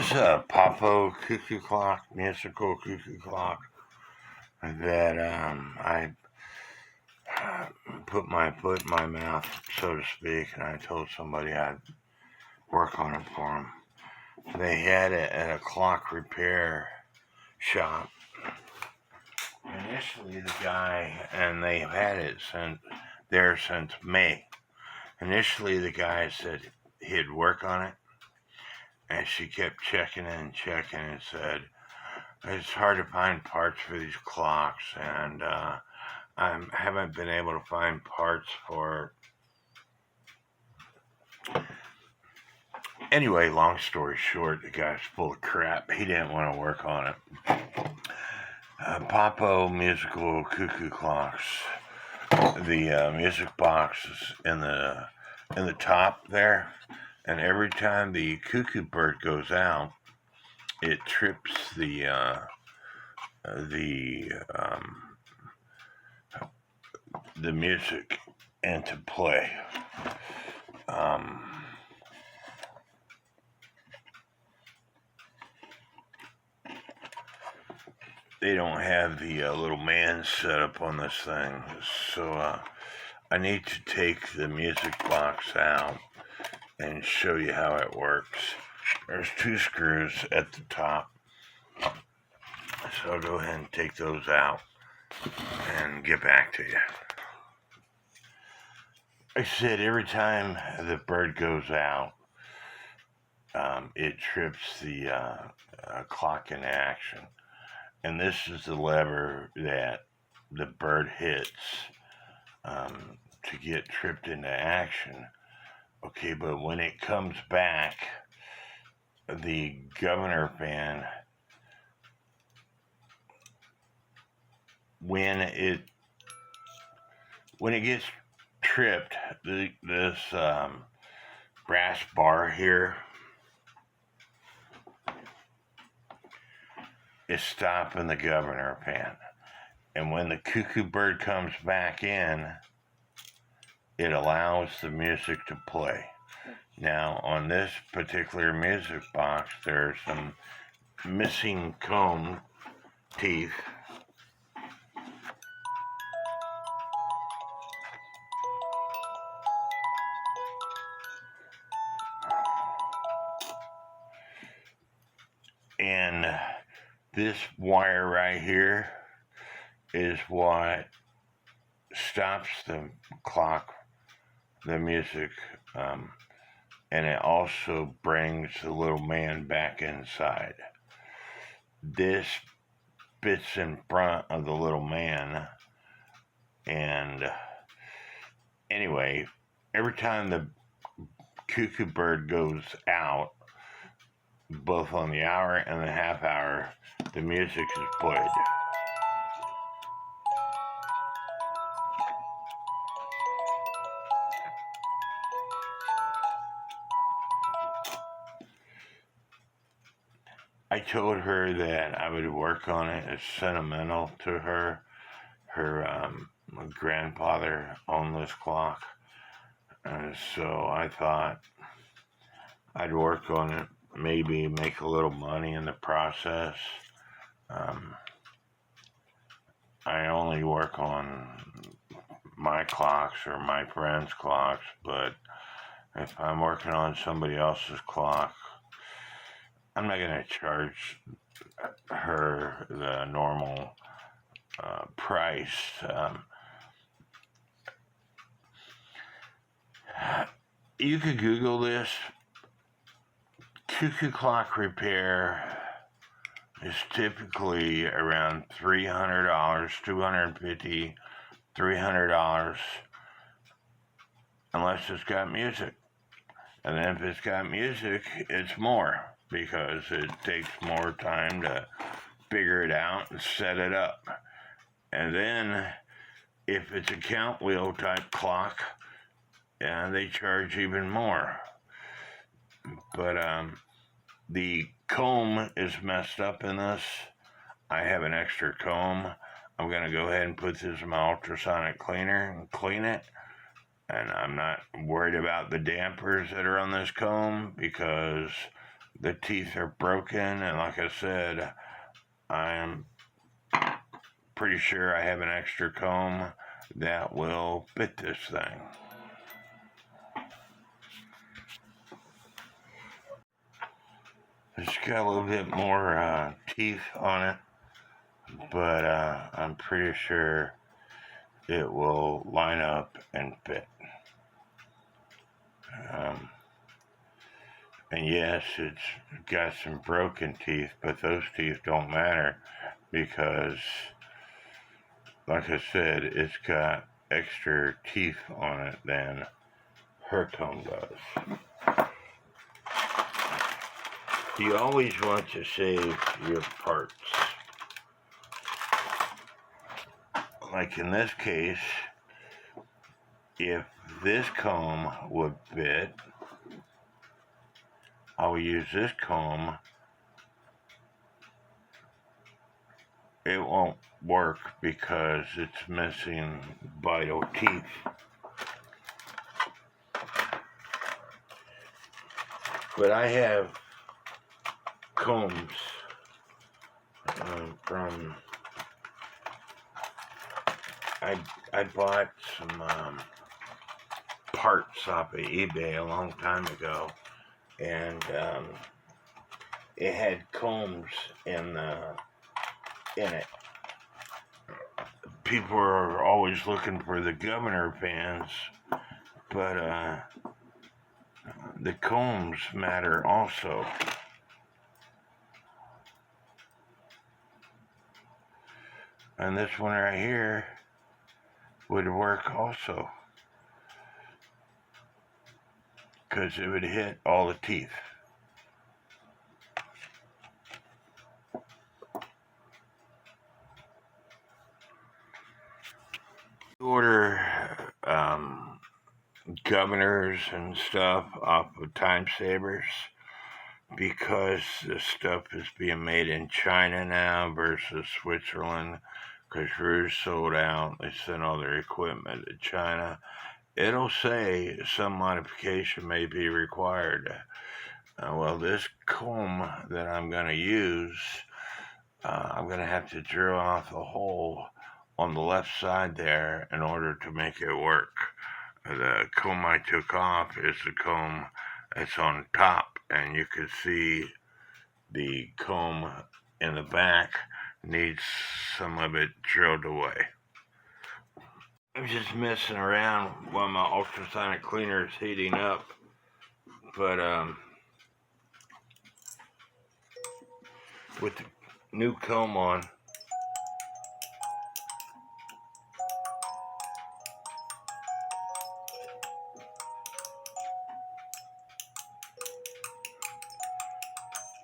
There's a Poppo cuckoo clock, musical cuckoo clock that I put my foot in my mouth, so to speak, and I told somebody I'd work on it for them. They had it at a clock repair shop. Initially, the guy, and they've had it since May. Initially, the guy said he'd work on it, and she kept checking and checking and said, it's hard to find parts for these clocks, and I haven't been able to find parts for... Anyway, long story short, the guy's full of crap. He didn't want to work on it. Poppo musical cuckoo clocks. The music box is in the top there, and every time the cuckoo bird goes out, it trips the music into play. They don't have the little man set up on this thing, so I need to take the music box out and show you how it works. There's 2 screws at the top, so I'll go ahead and take those out and get back to you. I said every time the bird goes out, it trips the clock into action. And this is the lever that the bird hits to get tripped into action. Okay, but when it comes back, the governor fan, when it gets tripped, this brass bar here is stopping the governor fan. And when the cuckoo bird comes back in, it allows the music to play. Now, on this particular music box, there are some missing comb teeth. And this wire right here is what stops the clock, the music, and it also brings the little man back inside. This fits in front of the little man, and anyway, every time the cuckoo bird goes out, both on the hour and the half hour, the music is played. I told her that I would work on it. It's sentimental to her. Her grandfather owned this clock, and so I thought I'd work on it, maybe make a little money in the process. I only work on my clocks or my friend's clocks, but if I'm working on somebody else's clock, I'm not going to charge her the normal price. You could Google this. Cuckoo clock repair is typically around $300, $250, $300, unless it's got music. And then if it's got music, it's more, because it takes more time to figure it out and set it up. And then if it's a count wheel type clock, they charge even more. But the comb is messed up in this. I have an extra comb. I'm going to go ahead and put this in my ultrasonic cleaner and clean it. And I'm not worried about the dampers that are on this comb, because the teeth are broken, and like I said, I'm pretty sure I have an extra comb that will fit this thing. It's got a little bit more teeth on it, but I'm pretty sure it will line up and fit. And yes, it's got some broken teeth, but those teeth don't matter because, like I said, it's got extra teeth on it than her comb does. You always want to save your parts. Like in this case, if this comb would fit, I will use this comb. It won't work because it's missing vital teeth. But I have combs from, I bought some parts off of eBay a long time ago, and it had combs in it. People are always looking for the governor pins, but the combs matter also. And this one right here would work also, because it would hit all the teeth. Order governors and stuff off of Time Savers because this stuff is being made in China now versus Switzerland, because Rouge sold out. They sent all their equipment to China. It'll say some modification may be required. Well, this comb that I'm going to use, I'm going to have to drill off a hole on the left side there in order to make it work. The comb I took off is the comb that's on top, and you can see the comb in the back needs some of it drilled away. I'm just messing around while my ultrasonic cleaner is heating up, but with the new comb on,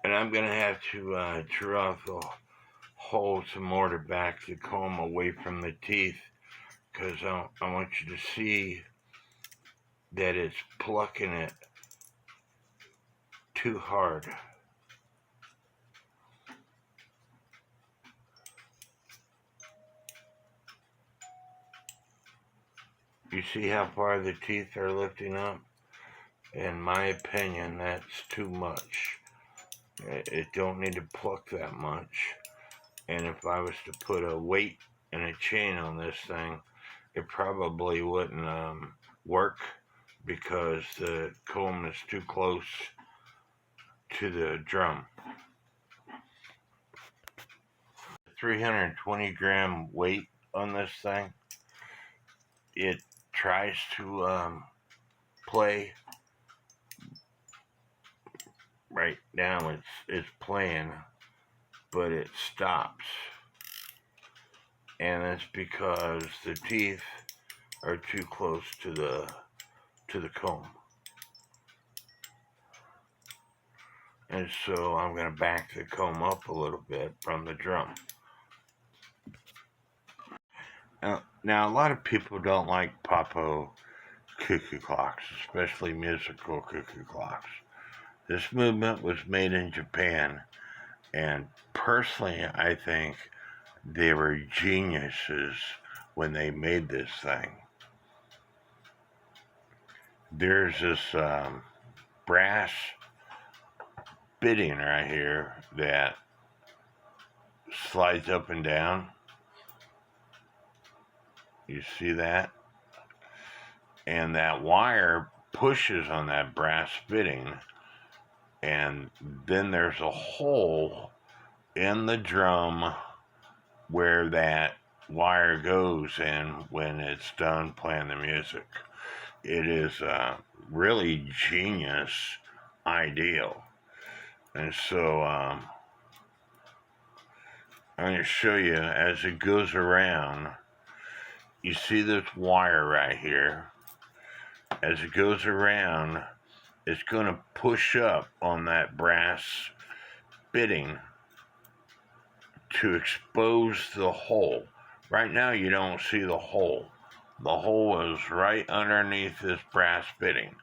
and I'm gonna have to drill off the hole some more to back the comb away from the teeth, because I want you to see that it's plucking it too hard. You see how far the teeth are lifting up? In my opinion, that's too much. It don't need to pluck that much. And if I was to put a weight and a chain on this thing, it probably wouldn't work because the comb is too close to the drum. 320 gram weight on this thing. It tries to play. Right now it's playing, but it stops. And that's because the teeth are too close to the comb. And so I'm going to back the comb up a little bit from the drum. Now, a lot of people don't like Poppo cuckoo clocks, especially musical cuckoo clocks. This movement was made in Japan, and personally, I think they were geniuses when they made this thing. There's this brass bitting right here that slides up and down. You see that? And that wire pushes on that brass fitting, and then there's a hole in the drum where that wire goes in when it's done playing the music. It is a really genius ideal. And so I'm going to show you as it goes around. You see this wire right here. As it goes around, it's going to push up on that brass bitting to expose the hole. Right now you don't see the hole. The hole is right underneath this brass fitting.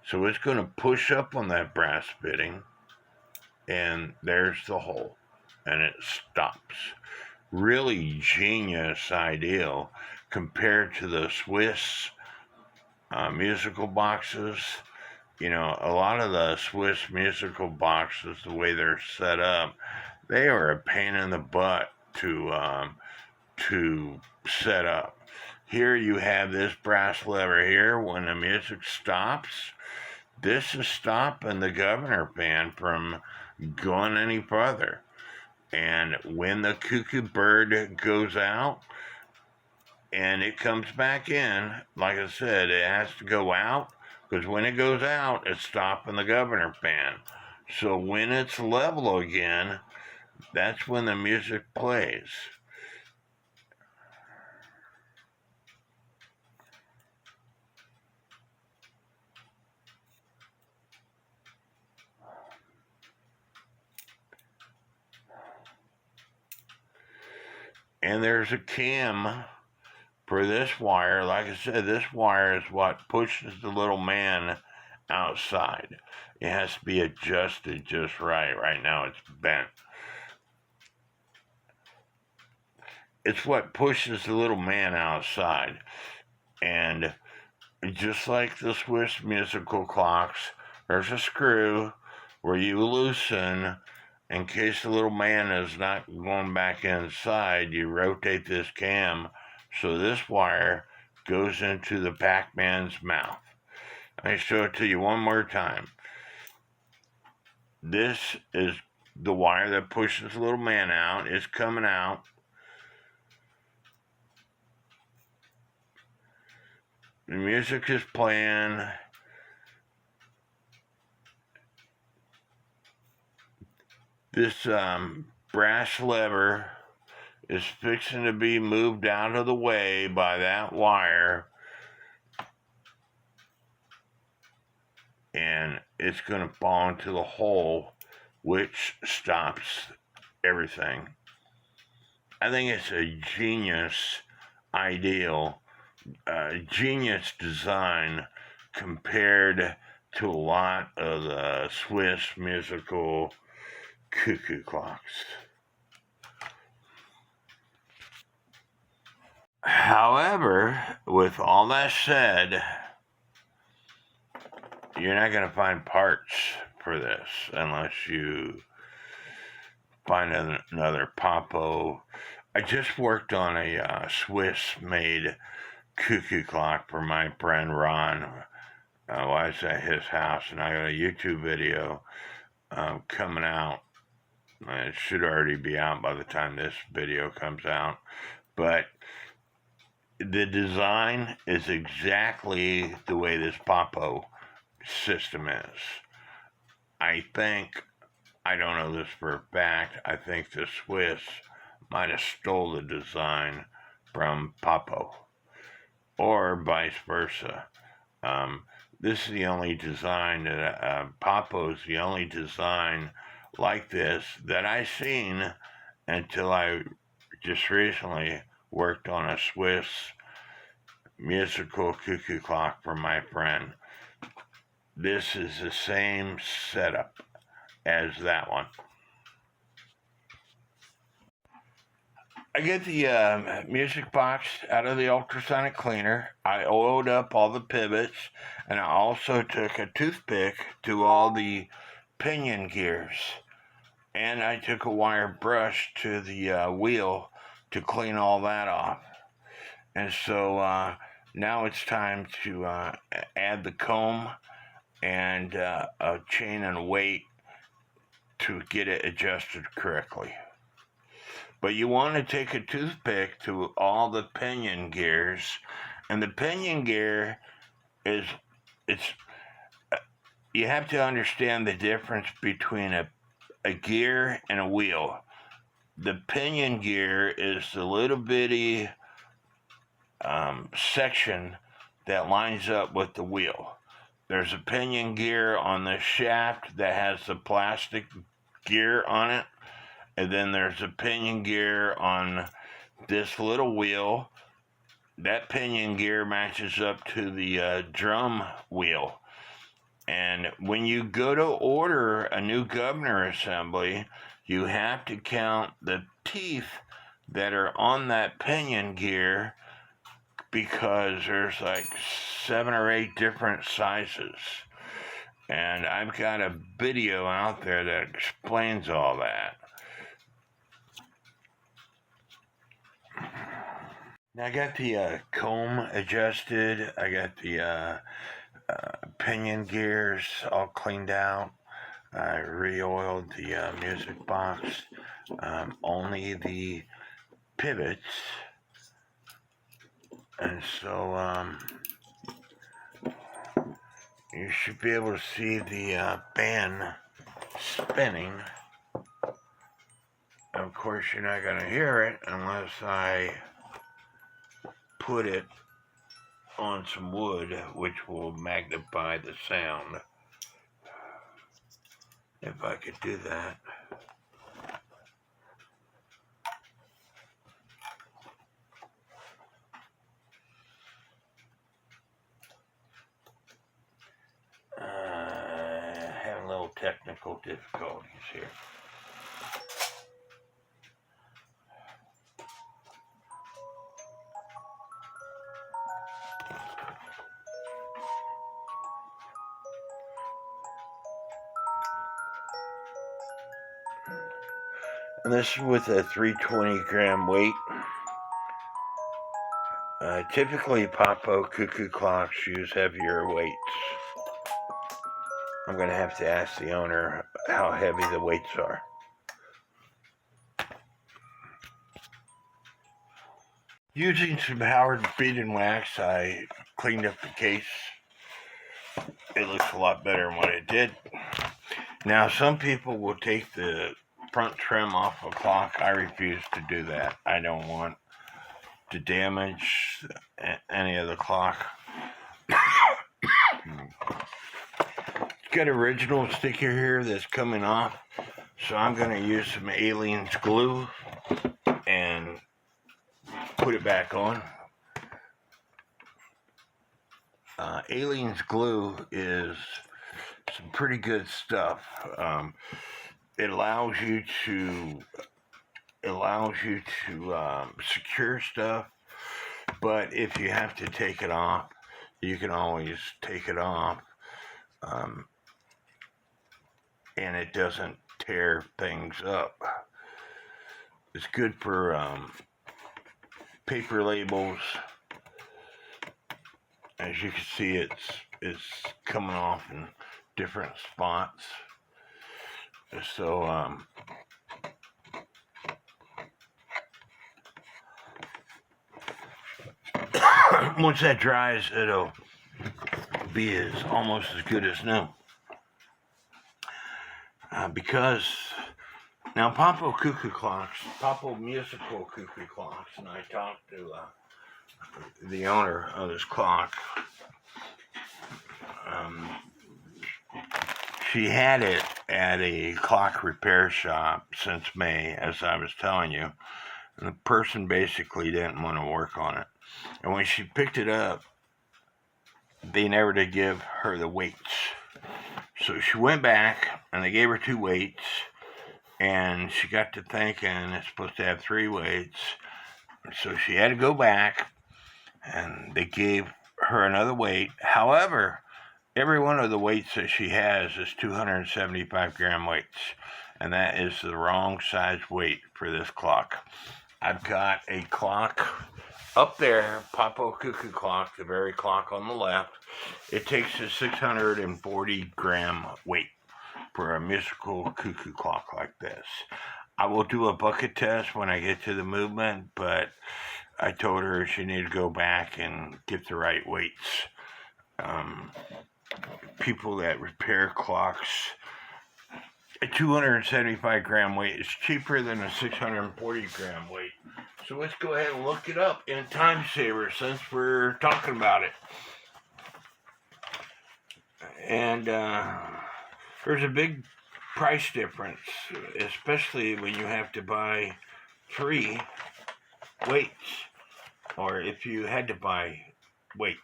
So it's going to push up on that brass fitting, and there's the hole, and it stops. Really genius ideal compared to the Swiss musical boxes. You know, a lot of the Swiss musical boxes, the way they're set up, they are a pain in the butt to set up. Here you have this brass lever here. When the music stops, this is stopping the governor fan from going any further. And when the cuckoo bird goes out and it comes back in, like I said, it has to go out, because when it goes out, it's stopping the governor fan. So when it's level again, that's when the music plays. And there's a cam for this wire. Like I said, this wire is what pushes the little man outside. It has to be adjusted just right. Right now it's bent. It's what pushes the little man outside. And just like the Swiss musical clocks, there's a screw where you loosen. In case the little man is not going back inside, you rotate this cam so this wire goes into the Pac-Man's mouth. Let me show it to you one more time. This is the wire that pushes the little man out. It's coming out. The music is playing. This brass lever is fixing to be moved out of the way by that wire, and it's going to fall into the hole, which stops everything. I think it's a genius ideal, genius design compared to a lot of the Swiss musical cuckoo clocks. However, with all that said, you're not going to find parts for this unless you find another Poppo. I just worked on a Swiss-made cuckoo clock for my friend Ron. I was at his house, and I got a YouTube video coming out. It should already be out by the time this video comes out. But the design is exactly the way this Poppo system is. I don't know this for a fact, I think the Swiss might have stole the design from Poppo, or vice versa. This is the only design that, Poppo is the only design like this that I seen until I just recently worked on a Swiss musical cuckoo clock for my friend. This is the same setup as that one. I get the music box out of the ultrasonic cleaner. I oiled up all the pivots, and I also took a toothpick to all the pinion gears. And I took a wire brush to the wheel to clean all that off. And so now it's time to add the comb and a chain and a weight to get it adjusted correctly. But you want to take a toothpick to all the pinion gears, and the pinion gear is, you have to understand the difference between a gear and a wheel. The pinion gear is the little bitty section that lines up with the wheel. There's a pinion gear on the shaft that has the plastic gear on it, and then there's a pinion gear on this little wheel. That pinion gear matches up to the drum wheel. And when you go to order a new governor assembly, you have to count the teeth that are on that pinion gear, because there's like 7 or 8 different sizes. And I've got a video out there that explains all that. Now I got the comb adjusted. I got the pinion gears all cleaned out. I re-oiled the music box. Only the pivots. And so you should be able to see the band spinning. Of course, you're not going to hear it unless I put it on some wood, which will magnify the sound. If I could do that. Having a little technical difficulties here. And this is with a 320-gram weight. Typically, Poppo cuckoo clocks use heavier weights. I'm going to have to ask the owner how heavy the weights are. Using some Howard bead and wax, I cleaned up the case. It looks a lot better than what it did. Now, some people will take the front trim off a clock. I refuse to do that. I don't want to damage any of the clock. Got original sticker here that's coming off, so I'm going to use some Alien's glue and put it back on. Alien's glue is some pretty good stuff. It allows you to secure stuff, but if you have to take it off, you can always take it off, and it doesn't tear things up. It's good for paper labels. As you can see, it's coming off in different spots. So once that dries, it'll be almost as good as new. Because now Poppo cuckoo clocks, Poppo musical cuckoo clocks, and I talked to the owner of this clock. She had it at a clock repair shop since May, as I was telling you. And the person basically didn't want to work on it. And when she picked it up, they never did give her the weights. So she went back, and they gave her 2 weights. And she got to thinking it's supposed to have 3 weights. So she had to go back, and they gave her another weight. However, every one of the weights that she has is 275 gram weights, and that is the wrong size weight for this clock. I've got a clock up there, Poppo cuckoo clock, the very clock on the left. It takes a 640 gram weight for a musical cuckoo clock like this. I will do a bucket test when I get to the movement, but I told her she needed to go back and get the right weights. People that repair clocks, a 275 gram weight is cheaper than a 640 gram weight. So let's go ahead and look it up in Time Saver since we're talking about it. And there's a big price difference, especially when you have to buy 3 weights, or if you had to buy weights.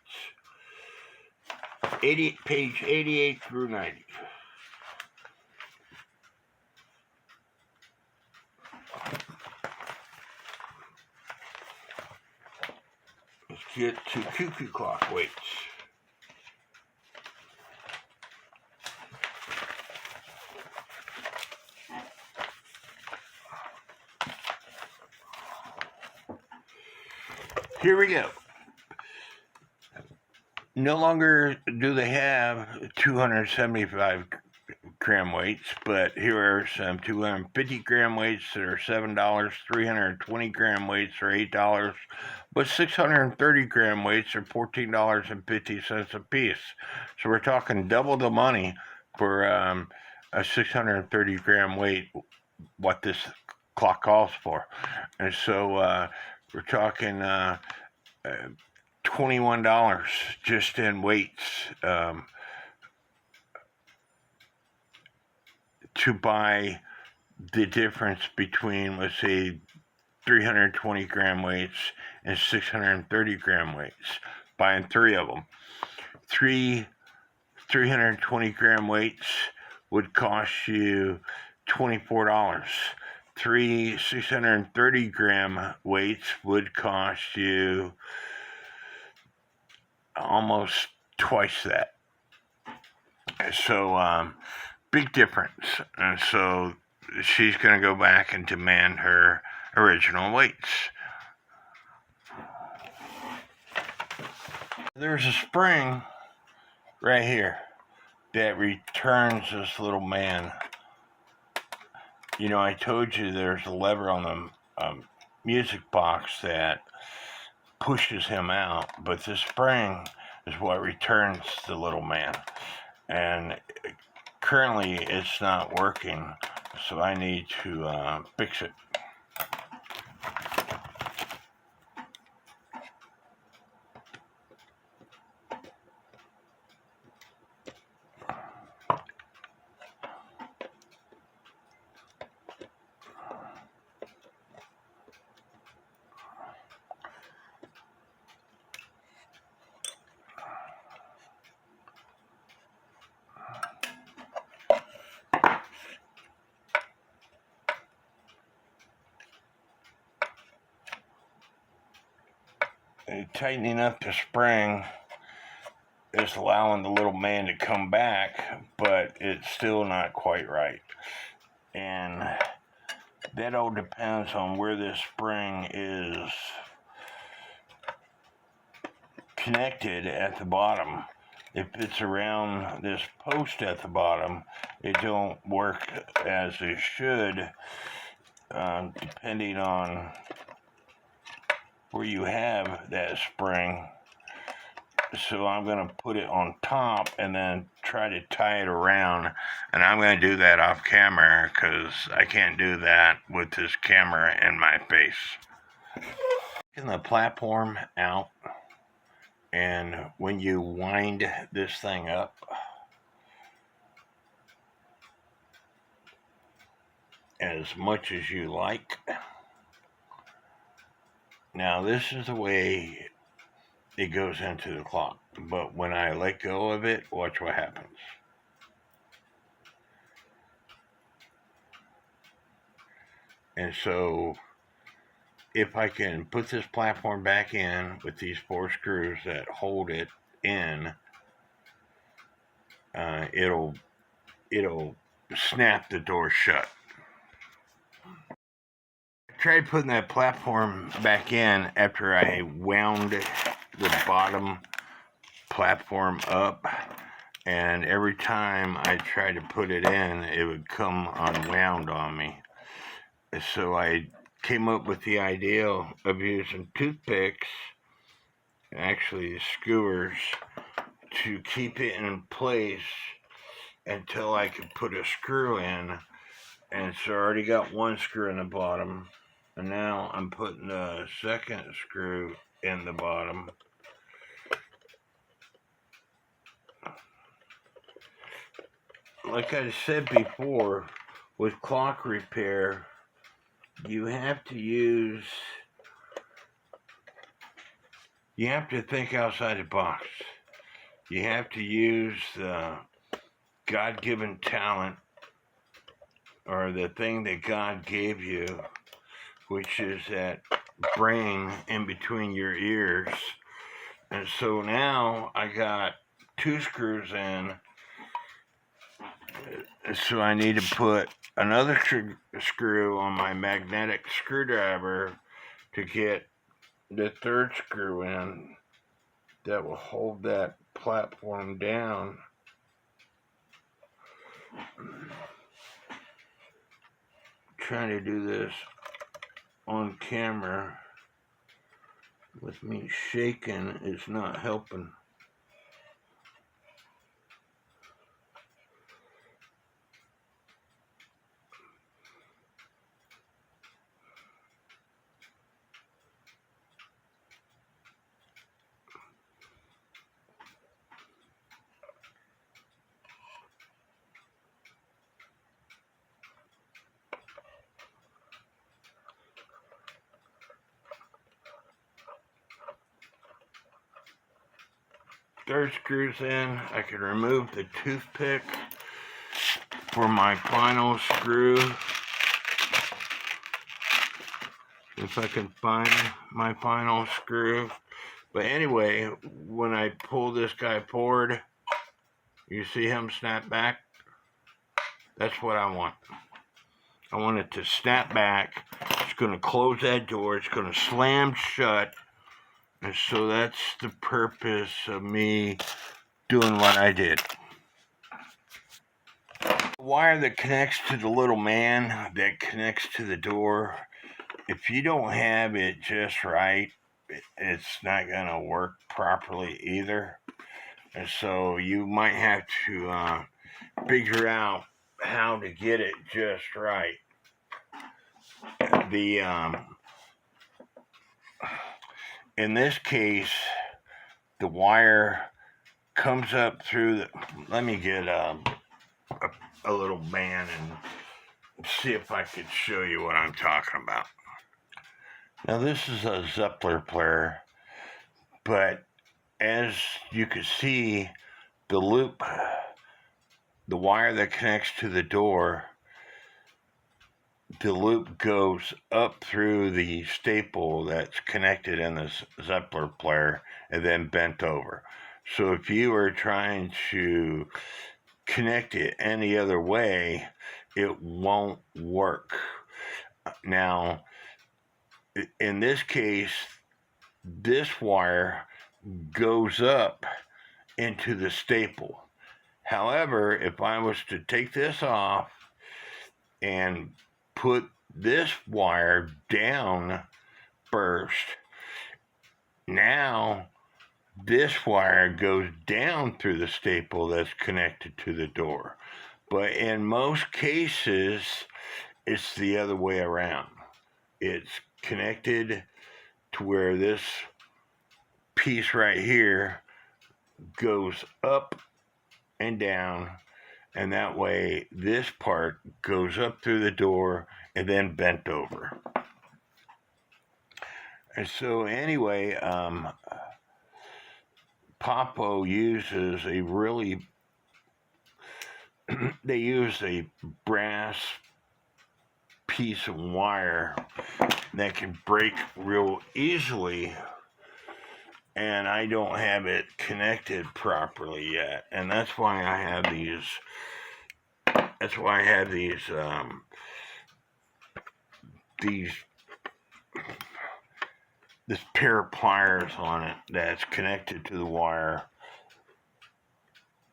Page 88 through 90. Let's get to cuckoo clock weights. Here we go. No longer do they have 275 gram weights, but here are some 250 gram weights that are $7, 320 gram weights are $8, but 630 gram weights are $14.50 a piece. So we're talking double the money for a 630 gram weight, what this clock calls for. And so we're talking $21 just in weights to buy the difference between, let's say, 320 gram weights and 630 gram weights, buying 3 of them. 320 gram weights would cost you $24. 3 630 gram weights would cost you almost twice that. So big difference. And so she's going to go back and demand her original weights. There's a spring right here that returns this little man. You know, I told you there's a lever on the music box that pushes him out, but this spring is what returns the little man. And currently it's not working, so I need to fix it. Tightening up the spring is allowing the little man to come back, but it's still not quite right. And that all depends on where this spring is connected at the bottom. If it's around this post at the bottom, it don't work as it should, depending on where you have that spring. So I'm going to put it on top and then try to tie it around, and I'm going to do that off camera because I can't do that with this camera in my face. Taking the platform out, and when you wind this thing up, as much as you like. Now this is the way it goes into the clock, but when I let go of it, watch what happens. And so if I can put this platform back in with these 4 screws that hold it in, it'll snap the door shut. I tried putting that platform back in after I wound the bottom platform up, and every time I tried to put it in, it would come unwound on me. So I came up with the idea of using toothpicks, actually skewers, to keep it in place until I could put a screw in. And so I already got one screw in the bottom, and now I'm putting the second screw in the bottom. Like I said before, with clock repair, you have to think outside the box. You have to use the God-given talent, or the thing that God gave you, which is that brain in between your ears. And so now I got 2 screws in, so I need to put another screw on my magnetic screwdriver to get the 3rd screw in that will hold that platform down. Trying to do this on camera with me shaking is not helping. Third screws in, I can remove the toothpick for my final screw. If I can find my final screw. But anyway, when I pull this guy forward, you see him snap back? That's what I want. I want it to snap back. It's going to close that door. It's going to slam shut. And so that's the purpose of me doing what I did. The wire that connects to the little man, that connects to the door, if you don't have it just right, it's not going to work properly either. And so you might have to figure out how to get it just right. In this case, the wire comes up through the. Let me get a little band and see if I could show you what I'm talking about. Now this is a Zeppler player, but as you can see, the loop, the wire that connects to the door, the loop goes up through the staple that's connected in the Zeppler player and then bent over. So if you are trying to connect it any other way, it won't work. Now, in this case, this wire goes up into the staple. However, if I was to take this off and put this wire down first, now this wire goes down through the staple that's connected to the door. But in most cases, it's the other way around. It's connected to where this piece right here goes up and down, and that way this part goes up through the door and then bent over. And so anyway, Poppo uses a really, they use a brass piece of wire that can break real easily, and I don't have it connected properly yet, and that's why I have these. That's why I have these this pair of pliers on it that's connected to the wire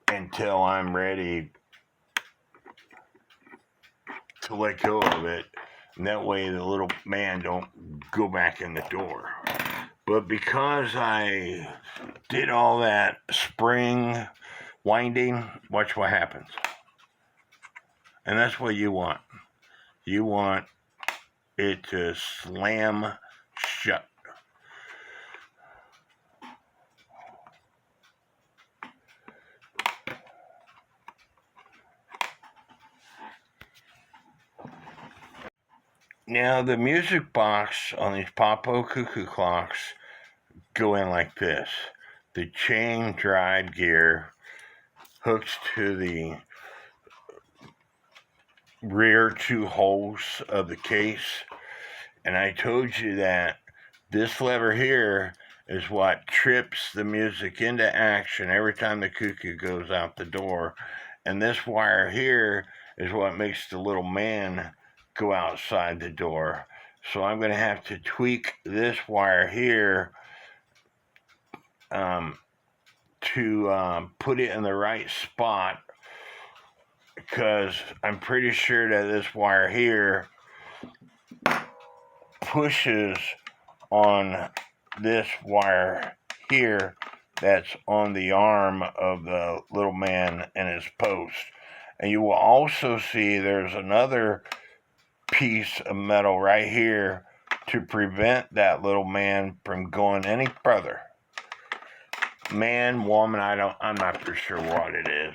until I'm ready to let go of it, and that way the little man don't go back in the door. But because I did all that spring winding, watch what happens. And that's what you want. You want it to slam shut. Now the music box on these Poppo cuckoo clocks go in like this. The chain drive gear hooks to the rear two holes of the case, and I told you that this lever here is what trips the music into action every time the cuckoo goes out the door, and this wire here is what makes the little man go outside the door. So I'm going to have to tweak this wire here to put it in the right spot, because I'm pretty sure that this wire here pushes on this wire here that's on the arm of the little man and his post. And you will also see there's another piece of metal right here to prevent that little man from going any further. Man, woman, I'm not for sure what it is.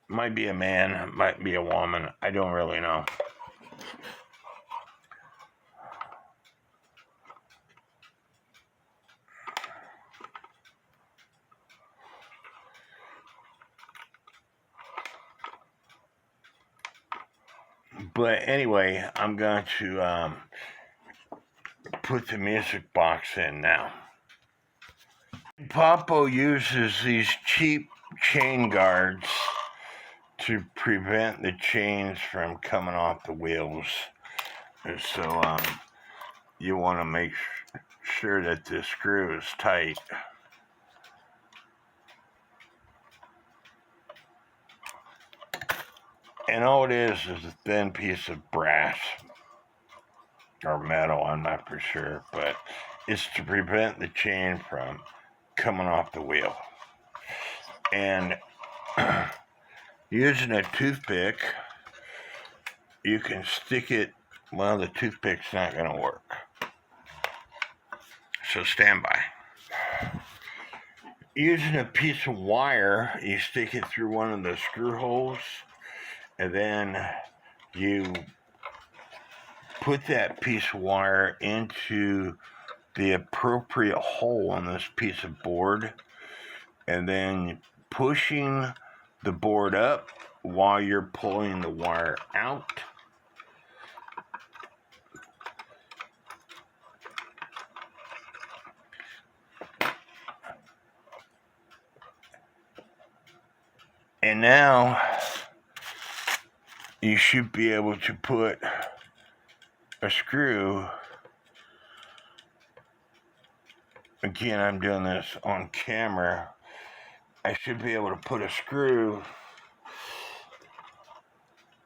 Might be a man, might be a woman. I don't really know. But anyway, I'm going to put the music box in now. Poppo uses these cheap chain guards to prevent the chains from coming off the wheels. And so you want to make sure that the screw is tight. And all it is a thin piece of brass or metal, I'm not for sure, but it's to prevent the chain from coming off the wheel. And using a toothpick, you can stick it. Well, the toothpick's not going to work, so stand by. Using a piece of wire, you stick it through one of the screw holes, and then you put that piece of wire into the appropriate hole on this piece of board, and then pushing the board up while you're pulling the wire out. And now you should be able to put a screw. Again, I'm doing this on camera. I should be able to put a screw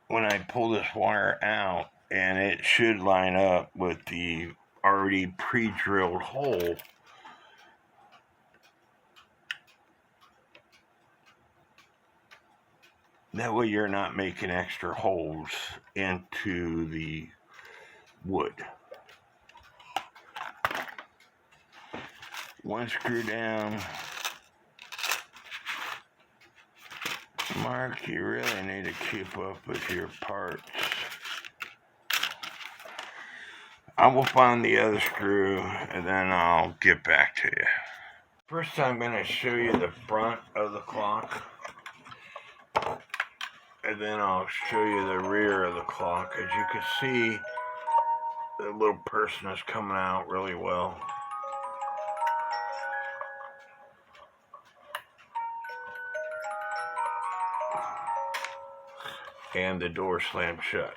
when I pull this wire out, and it should line up with the already pre-drilled hole. That way you're not making extra holes into the wood. One screw down. Mark, you really need to keep up with your parts. I will find the other screw and then I'll get back to you. First, I'm going to show you the front of the clock, and then I'll show you the rear of the clock. As you can see, The little person is coming out really well. And the door slammed shut.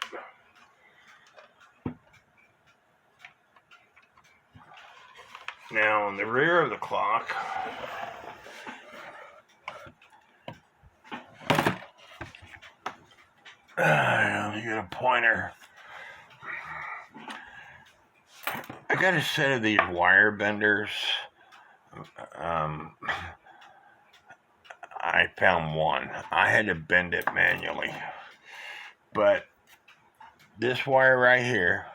Now, in the rear of the clock, let me get a pointer. I got a set of these wire benders. I found one. I had to bend it manually. But this wire right here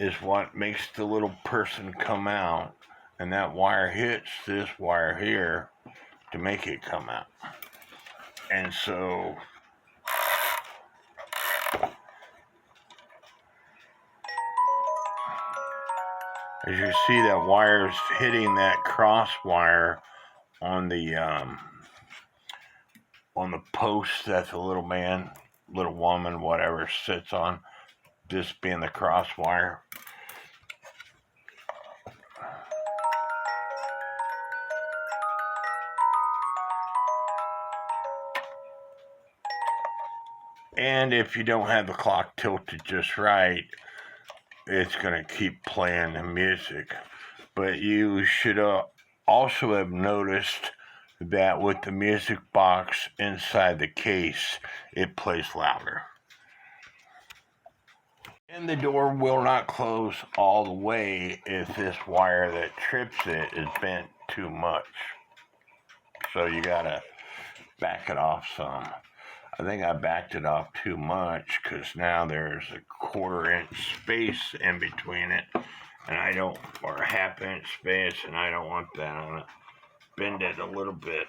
is what makes the little person come out. And that wire hits this wire here to make it come out. And so as you see, that wire is hitting that cross wire on the post that the little man, little woman, whatever, sits on. This being the cross wire. And if you don't have the clock tilted just right, it's going to keep playing the music. But you should also have noticed that with the music box inside the case, it plays louder. And the door will not close all the way if this wire that trips it is bent too much. So you got to back it off some. I think I backed it off too much because now there's a 1/4 inch space in between it, and or a 1/2 inch space, and I don't want that. I'm gonna bend it a little bit.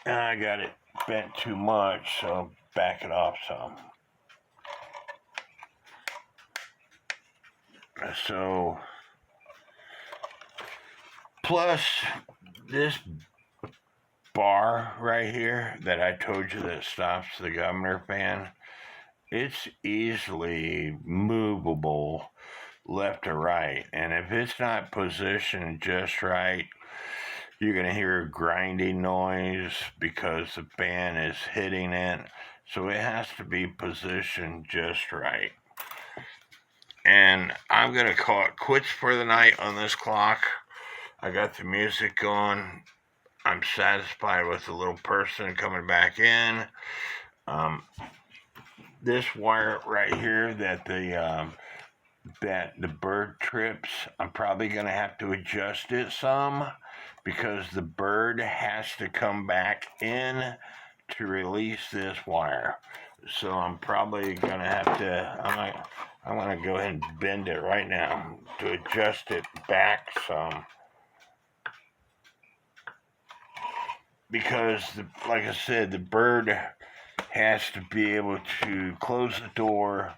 And I got it bent too much, so back it off some. So, plus this bar right here that I told you that stops the governor fan, it's easily movable left or right. And if it's not positioned just right, you're going to hear a grinding noise because the fan is hitting it. So it has to be positioned just right. And I'm going to call it quits for the night on this clock. I got the music going. I'm satisfied with the little person coming back in. This wire right here that the bird trips, I'm probably going to have to adjust it some because the bird has to come back in to release this wire. So I'm probably going to have to, I'm going to go ahead and bend it right now to adjust it back some. Because, like I said, the bird has to be able to close the door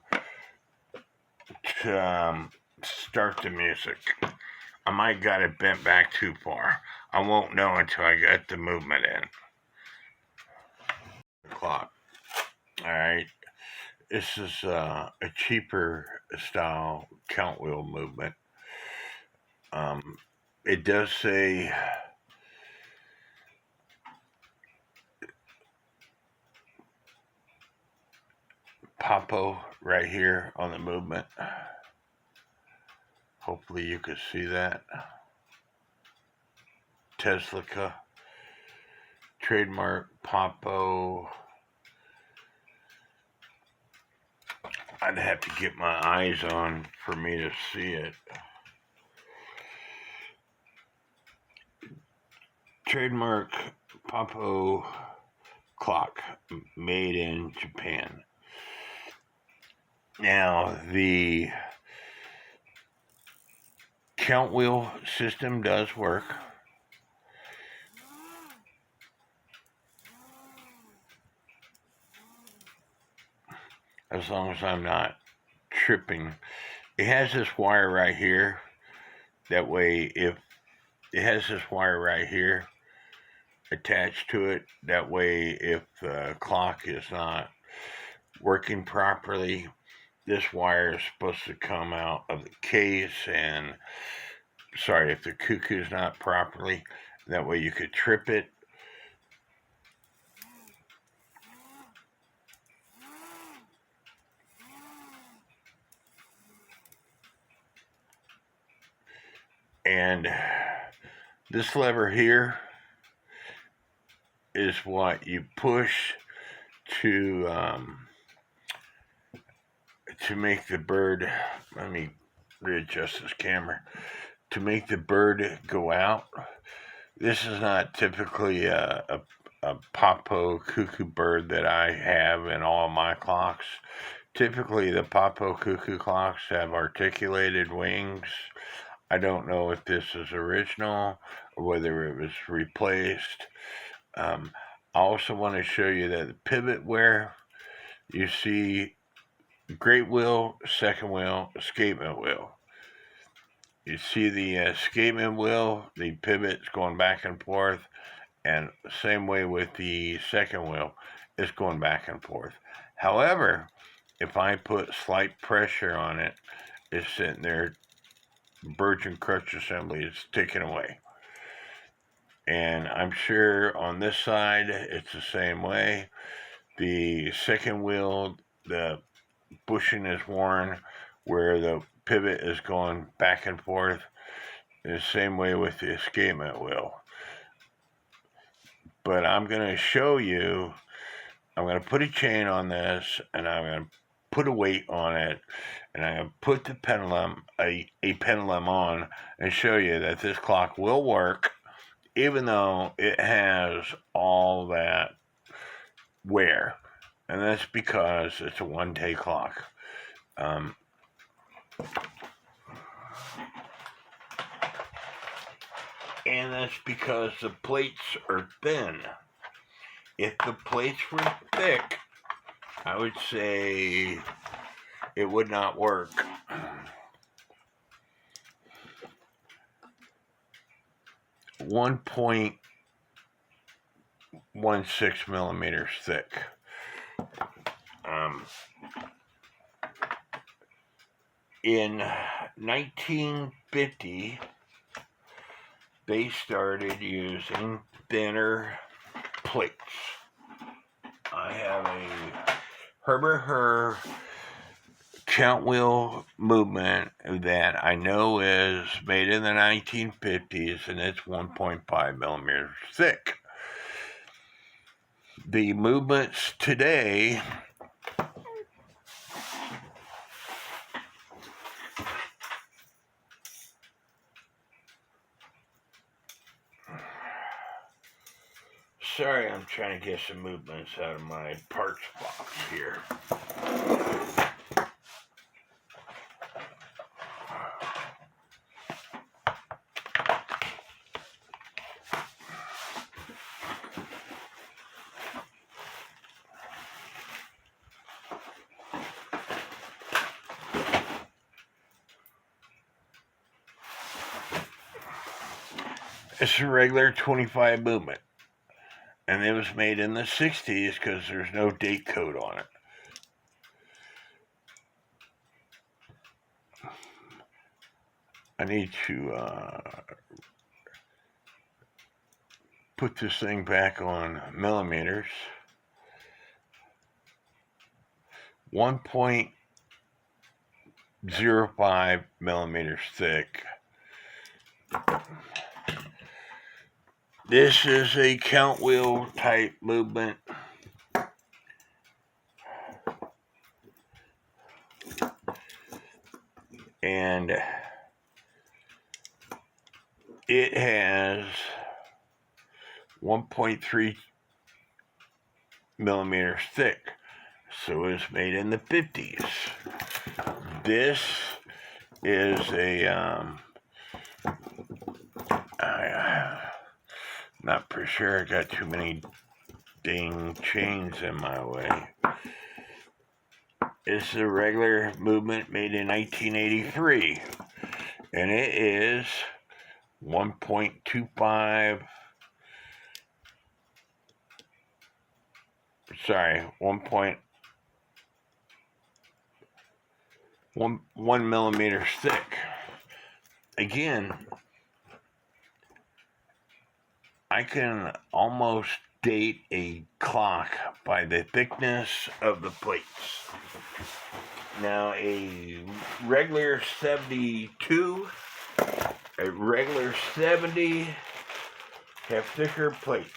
to start the music. I might got it bent back too far. I won't know until I get the movement in. The clock. All right. This is a cheaper style count wheel movement. It does say Poppo right here on the movement. Hopefully you can see that. Teslica, trademark Poppo. I'd have to get my eyes on for me to see it. Trademark Poppo clock, made in Japan. Now, the count wheel system does work. As long as I'm not tripping. It has this wire right here. That way, if it has this wire right here, attached to it. That way, if the clock is not working properly, this wire is supposed to come out of the case, and sorry, if the cuckoo is not properly, that way you could trip it. And this lever here is what you push to make the bird, let me readjust this camera, to make the bird go out. This is not typically a Poppo cuckoo bird that I have in all my clocks. Typically, the Poppo cuckoo clocks have articulated wings. I don't know if this is original or whether it was replaced. I also want to show you that the pivot wear, you see great wheel, second wheel, escapement wheel. You see the escapement wheel, the pivot's going back and forth, and same way with the second wheel, it's going back and forth. However, if I put slight pressure on it, it's sitting there, virgin crutch assembly is taken away. And I'm sure on this side, it's the same way. The second wheel, the bushing is worn where the pivot is going back and forth. The same way with the escapement wheel. But I'm going to show you, I'm going to put a chain on this, and I'm going to put a weight on it, and I'm going to put the pendulum, a pendulum on, and show you that this clock will work, even though it has all that wear. And that's because it's a one-day clock. And that's because the plates are thin. If the plates were thick, I would say it would not work. .16 millimeters thick. In 1950, they started using thinner plates. I have a Herbert Hur count wheel movement that I know is made in the 1950s, and it's 1.5 millimeters thick. The movements today sorry, I'm trying to get some movements out of my parts box here. It's a regular 25 movement. And it was made in the 60s because there's no date code on it. I need to put this thing back on millimeters. 1.05 millimeters thick. This is a count wheel type movement. And it has 1.3 millimeters thick. So it's made in the 50s. This is a not for sure, I got too many dang chains in my way. It's a regular movement made in 1983, and it is 1.25 sorry, 1.1 millimeters thick. Again, I can almost date a clock by the thickness of the plates. Now, a regular 72, a regular 70 have thicker plates.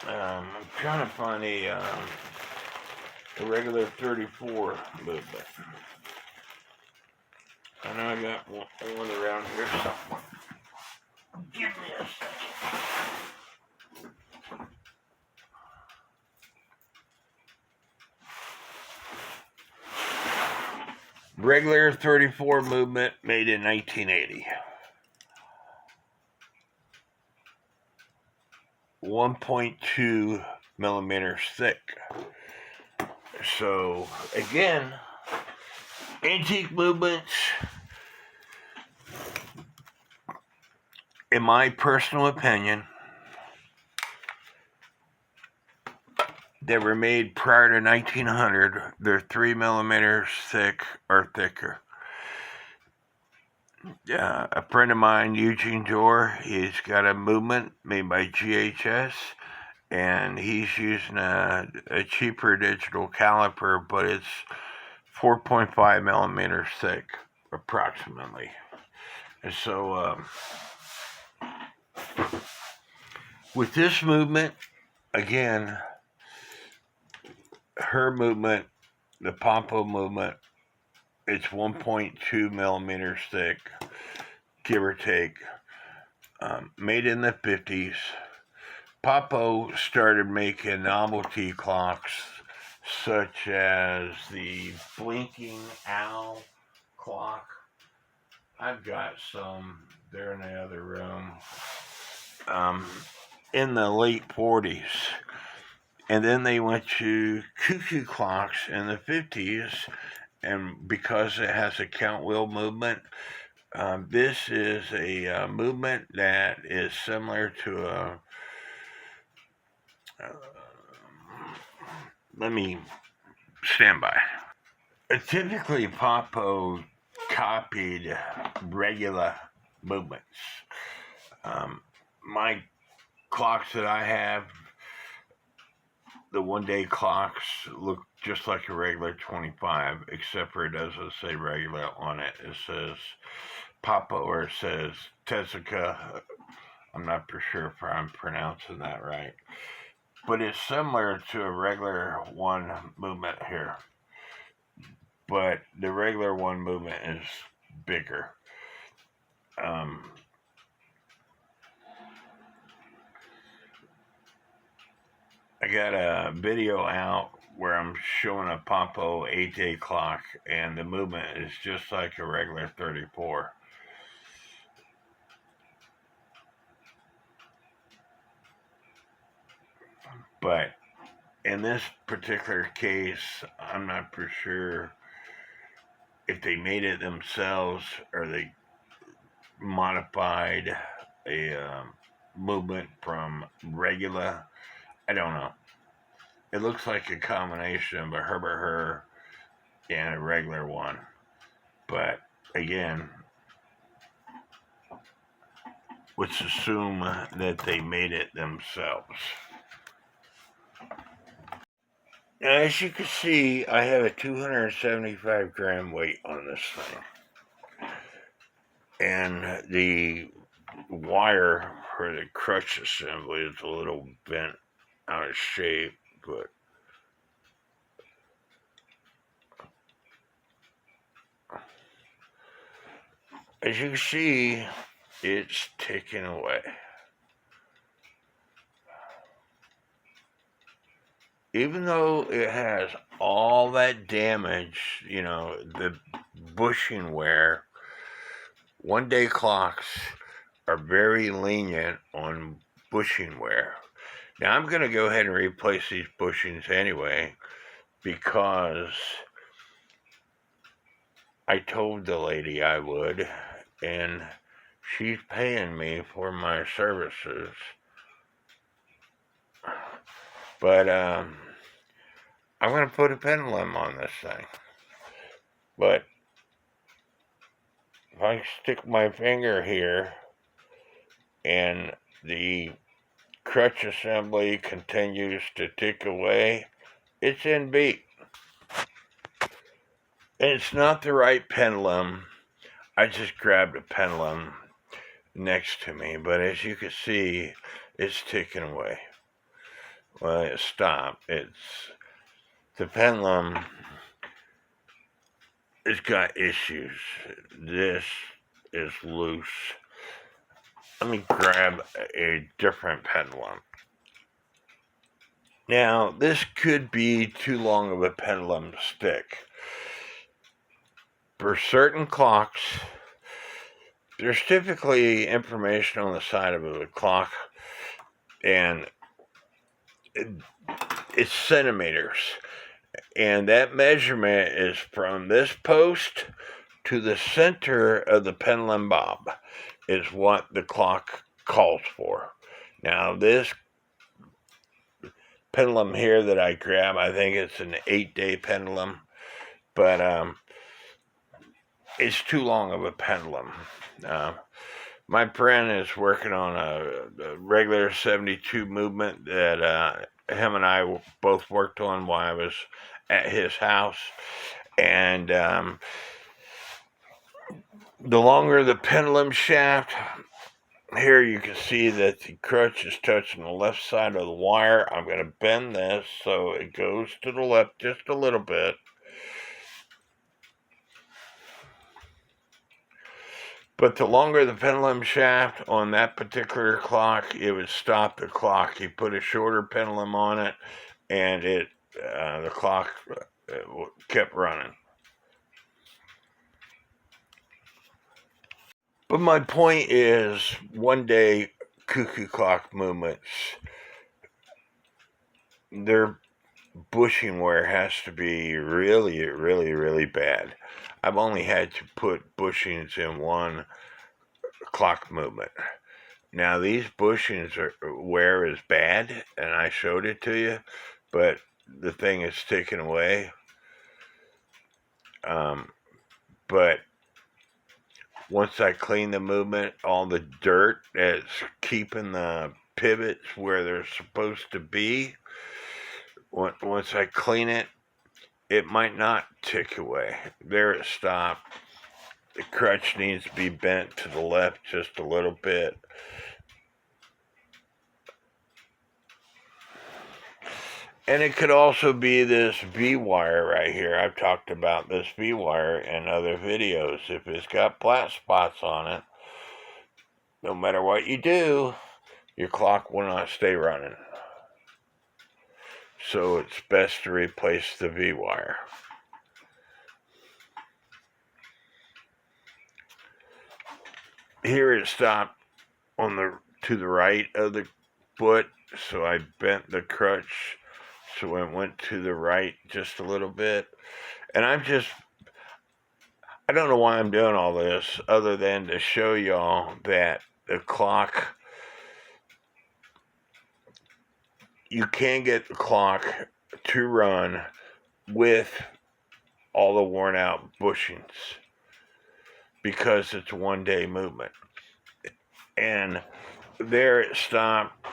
I'm trying to find a regular 34 movement. I know I got one around here somewhere. Give me a second. Regular 34 movement made in 1980. 1.2 millimeters thick. So, again, antique movements, in my personal opinion, that were made prior to 1900, they're 3 millimeters thick or thicker. A friend of mine, Eugene Jor, he's got a movement made by GHS, and he's using a cheaper digital caliper, but it's 4.5 millimeters thick, approximately. And so, with this movement, again, her movement, the Poppo movement, it's 1.2 millimeters thick, give or take. Made in the 50s. Poppo started making novelty clocks such as the blinking owl clock. I've got some, they're in the other room, in the late 40s. And then they went to cuckoo clocks in the 50s, and because it has a count wheel movement, this is a movement that is similar to a, let me stand by. Typically, Poppo copied regular movements. My clocks that I have, the one-day clocks, look just like a regular 25, except for it doesn't say regular on it. It says Poppo, or it says Tezuka. I'm not for sure if I'm pronouncing that right. But it's similar to a regular one movement here. But the regular one movement is bigger. I got a video out where I'm showing a Poppo 8-day clock, and the movement is just like a regular 34. But in this particular case, I'm not for sure if they made it themselves or they modified a movement from regular. I don't know. It looks like a combination of a Herbert Hur and a regular one. But again, let's assume that they made it themselves. Now, as you can see, I have a 275 gram weight on this thing. And the wire for the crutch assembly is a little bent out of shape, but as you can see, it's ticking away. Even though it has all that damage, the bushing wear, one-day clocks are very lenient on bushing wear. Now, I'm going to go ahead and replace these bushings anyway, because I told the lady I would, and she's paying me for my services. But I'm going to put a pendulum on this thing. But if I stick my finger here and the crutch assembly continues to tick away, it's in beat. And it's not the right pendulum. I just grabbed a pendulum next to me, but as you can see, it's ticking away. Well, it stopped. The pendulum has got issues. This is loose. Let me grab a different pendulum. Now, this could be too long of a pendulum to stick. For certain clocks, there's typically information on the side of the clock, and it's centimeters. And that measurement is from this post to the center of the pendulum bob is what the clock calls for. Now, this pendulum here that I grab, I think it's an 8-day pendulum, but it's too long of a pendulum. My friend is working on a regular 72 movement that him and I both worked on while I was at his house. And the longer the pendulum shaft, here you can see that the crutch is touching the left side of the wire. I'm going to bend this so it goes to the left just a little bit. But the longer the pendulum shaft on that particular clock, it would stop the clock. You put a shorter pendulum on it, and the clock kept running. But my point is, one day cuckoo clock movements, their bushing wear has to be really, really, really bad. I've only had to put bushings in one clock movement. Now, these bushings wear is bad, and I showed it to you, but the thing is taken away. But once I clean the movement, all the dirt that's keeping the pivots where they're supposed to be, once I clean it, it might not tick away. There it stopped. The crutch needs to be bent to the left just a little bit. And it could also be this V-wire right here. I've talked about this V-wire in other videos. If it's got flat spots on it, no matter what you do, your clock will not stay running. So it's best to replace the V-wire. Here it stopped to the right of the foot, so I bent the crutch so it went to the right just a little bit. And I don't know why I'm doing all this other than to show y'all that the clock, you can get the clock to run with all the worn out bushings because it's a 1-day movement. And there it stopped,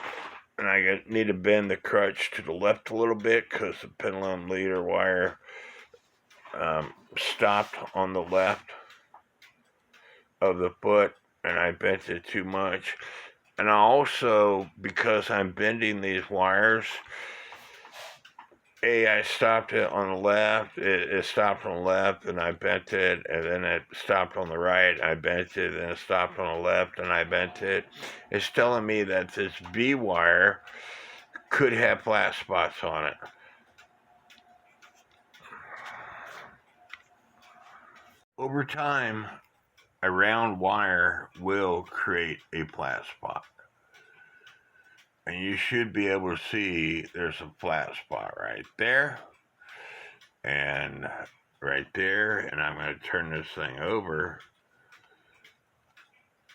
and I need to bend the crutch to the left a little bit because the pendulum leader wire stopped on the left of the foot, and I bent it too much. And I also, because I'm bending these wires, I stopped it on the left, it stopped on the left, and I bent it, and then it stopped on the right, I bent it, and it stopped on the left, and I bent it. It's telling me that this V-wire could have flat spots on it. Over time, a round wire will create a flat spot. And you should be able to see there's a flat spot right there and right there. And I'm going to turn this thing over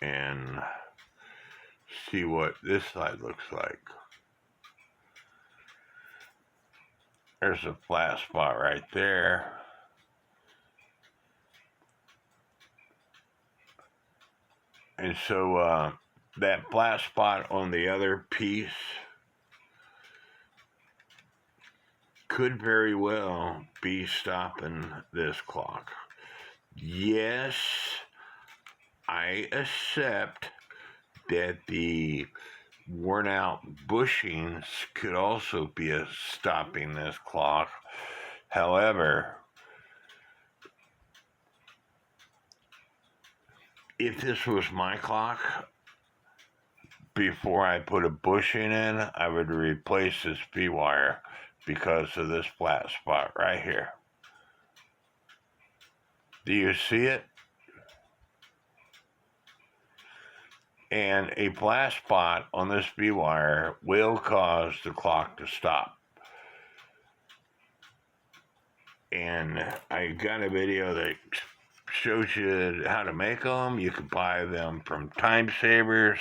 and see what this side looks like. There's a flat spot right there. And so that flat spot on the other piece could very well be stopping this clock. Yes, I accept that the worn out bushings could also be stopping this clock. However, if this was my clock, before I put a bushing in, I would replace this B-wire because of this flat spot right here. Do you see it? And a flat spot on this B-wire will cause the clock to stop. And I got a video that shows you how to make them. You can buy them from Time Savers.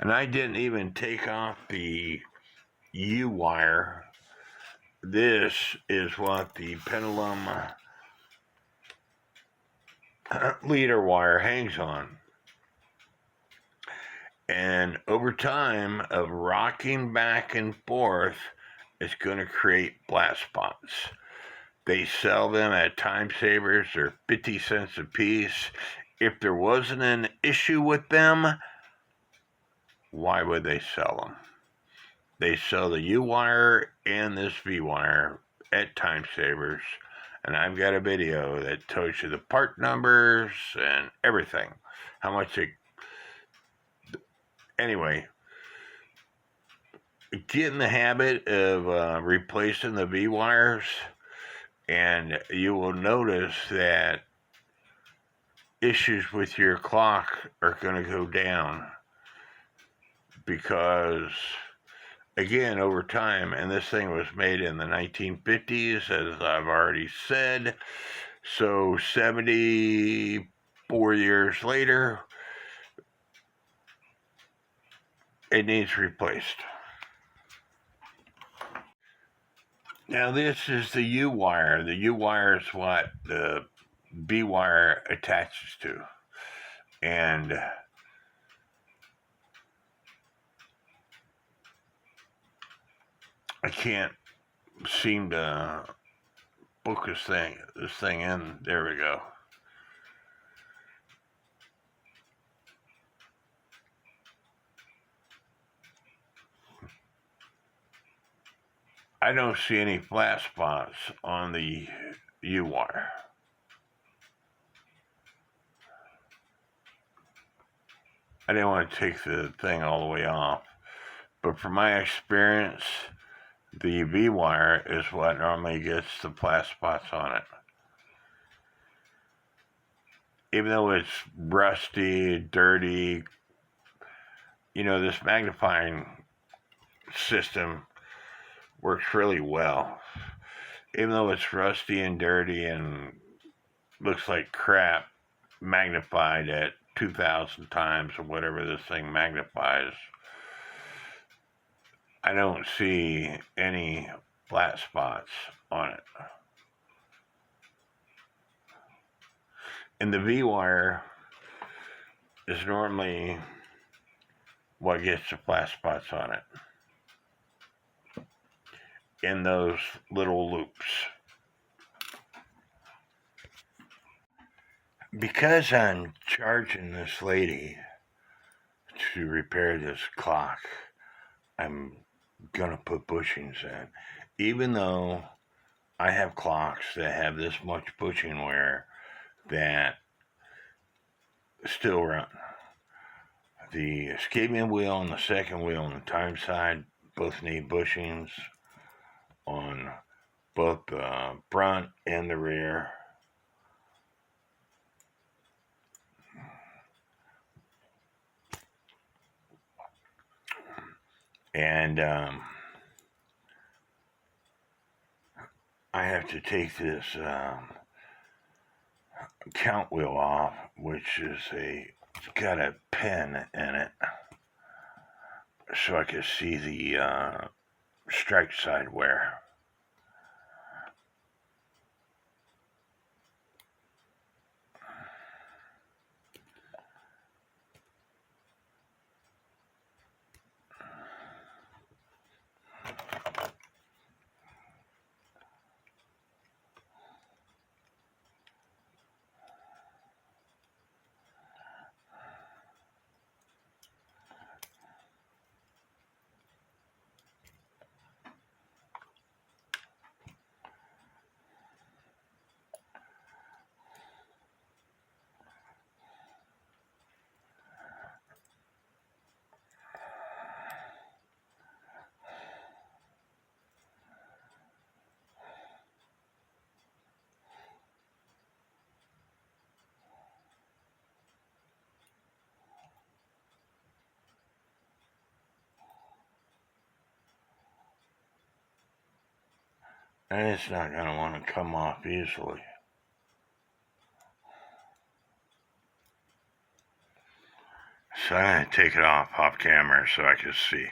And I didn't even take off the U-wire. This is what the pendulum leader wire hangs on. And over time of rocking back and forth, it's going to create flat spots. They sell them at Time Savers. They're 50 cents a piece. If there wasn't an issue with them, why would they sell them? They sell the U-wire and this V-wire at Time Savers. And I've got a video that tells you the part numbers and everything. How much it... Anyway, get in the habit of replacing the V-wires, and you will notice that issues with your clock are going to go down. Because, again, over time, and this thing was made in the 1950s, as I've already said, so 74 years later, it needs replaced. Now this is the U-wire. The U-wire is what the B-wire attaches to. And I can't seem to book this thing in. There we go. I don't see any flat spots on the U-wire. I didn't want to take the thing all the way off, but from my experience, the V-wire is what normally gets the flat spots on it. Even though it's rusty, dirty, this magnifying system works really well. Even though it's rusty and dirty and looks like crap, magnified at 2,000 times or whatever this thing magnifies, I don't see any flat spots on it. And the V-wire is normally what gets the flat spots on it, in those little loops. Because I'm charging this lady to repair this clock, I'm gonna put bushings in. Even though I have clocks that have this much bushing wear that still run. The escapement wheel and the second wheel on the time side both need bushings on both the front and the rear. And I have to take this count wheel off, which is it's got a pen in it, so I can see the strike side wear. And it's not going to want to come off easily. So I'm going to take it off camera so I can see.